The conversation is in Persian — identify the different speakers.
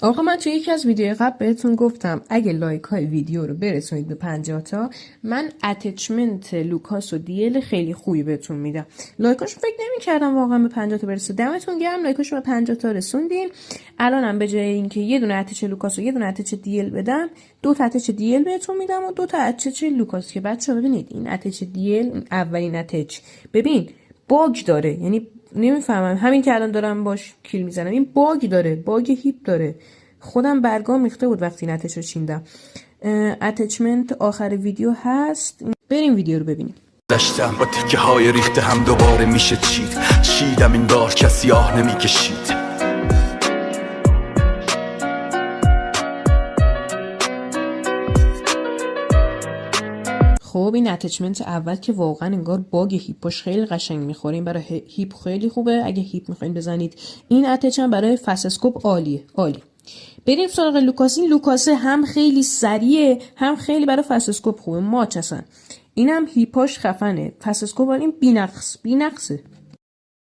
Speaker 1: آقا من توی یکی از ویدیوهای قبل بهتون گفتم اگه لایک های ویدیو رو برسونید به 50 تا من اتچمنت لوکاس و دیل خیلی خوبی بهتون میدم. لایکاشو فکر نمی‌کردم واقعا به 50 تا برسه. دمتون گرم لایکاشو به 50 تا رسوندین. الانم به جای اینکه یه دونه اتچ لوکاس و یه دونه اتچ دیل بدم، دو تا اتچ دیل بهتون میدم و دو تا اتچ لوکاس که بچه‌ها ببینید این اتچ دیل اولین اتچ ببین باگ داره، یعنی نمیفهمم همین که الان دارم باش کیل میزنم این باگ داره، باگ هیپ داره. خودم برگام ریخته بود وقتی این اتچ رو چیندم. اتچمنت آخر ویدیو هست، بریم ویدیو رو ببینیم.
Speaker 2: داشتم با تکه های ریخته هم دوباره میشه چیدم این بار کسی آه نمیکشید.
Speaker 1: خب این اتچمنت اول که واقعا انگار باگ هیپش خیلی قشنگ میخوره، این برای هیپ خیلی خوبه. اگه هیپ میخواین بزنید این اتچ هم برای فست اسکوپ عالیه، عالی. بریم سراغ لوکاس. این لوکاس هم خیلی سریعه هم خیلی برای فست اسکوپ خوبه، ماچ هستن. اینم هیپاش خفنه، فست اسکوپ این بی‌نقصه.